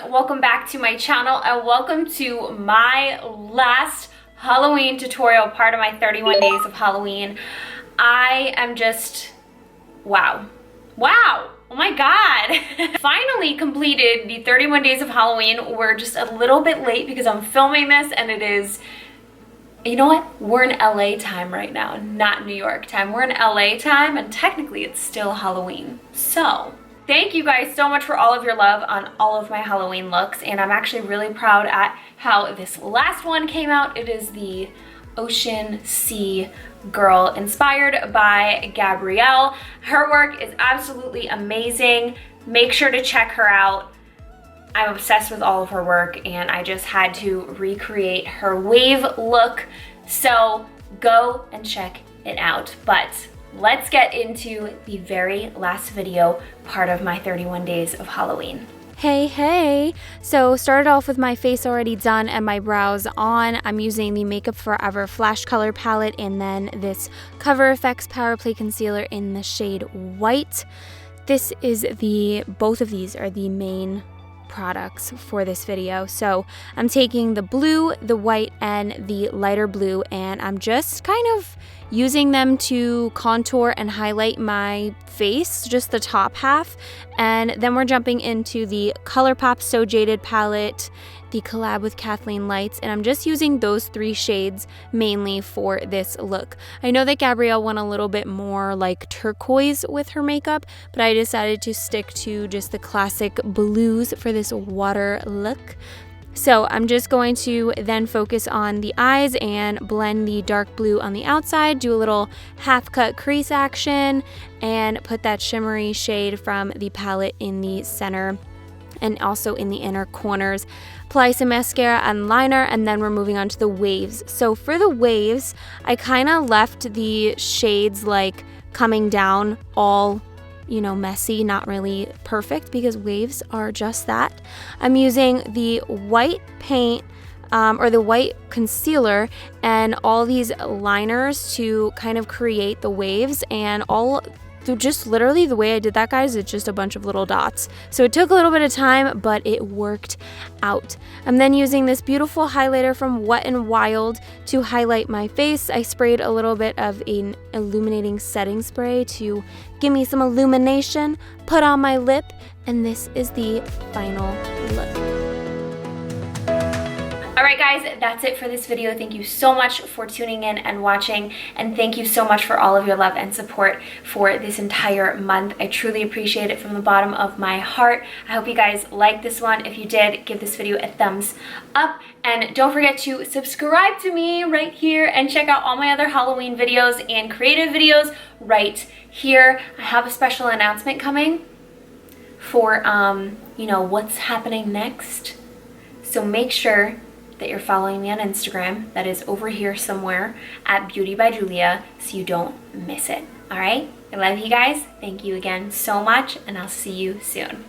Welcome back to my channel and welcome to my last Halloween tutorial, part of my 31 days of Halloween. I am just, wow, oh my god. Finally completed the 31 days of Halloween. We're just a little bit late because I'm filming this and it is, you know what? We're in LA time right now, not New York time. We're in LA time and technically it's still Halloween. So thank you guys so much for all of your love on all of my Halloween looks, and I'm actually really proud at how this last one came out. It is the Ocean Sea Girl, inspired by Gabrielle. Her work is absolutely amazing. Make sure to check her out. I'm obsessed with all of her work, and I just had to recreate her wave look, so go and check it out. But let's get into the very last video, part of my 31 days of Halloween. Hey, so started off with my face already done and my brows on. I'm using the Makeup Forever Flash Color Palette and then this Cover FX Power Play Concealer in the shade White. Both of these are the main products for this video. So I'm taking the blue, the white, and the lighter blue, and I'm just kind of using them to contour and highlight my face, just the top half. And then we're jumping into the ColourPop So Jaded palette, the collab with Kathleen Lights, and I'm just using those three shades mainly for this look. I know that Gabrielle went a little bit more like turquoise with her makeup, but I decided to stick to just the classic blues for this water look. So I'm just going to then focus on the eyes and blend the dark blue on the outside, do a little half cut crease action, and put that shimmery shade from the palette in the center and also in the inner corners. Apply some mascara and liner, and then we're moving on to the waves. So for the waves, I kind of left the shades like coming down all, you know, messy, not really perfect, because waves are just that. I'm using the white paint or the white concealer and all these liners to kind of create the waves, and just literally the way I did that, guys, it's just a bunch of little dots. So it took a little bit of time, but it worked out. I'm then using this beautiful highlighter from Wet n Wild to highlight my face. I sprayed a little bit of an illuminating setting spray to give me some illumination, put on my lip, and this is the final look. Alright guys, that's it for this video. Thank you so much for tuning in and watching, and thank you so much for all of your love and support for this entire month. I truly appreciate it from the bottom of my heart. I hope you guys liked this one. If you did, give this video a thumbs up, and don't forget to subscribe to me right here and check out all my other Halloween videos and creative videos right here. I have a special announcement coming for you know, what's happening next. So make sure that you're following me on Instagram. That is over here somewhere at BEAUTYBYJULIA, so you don't miss it. All right? I love you guys. Thank you again so much, and I'll see you soon.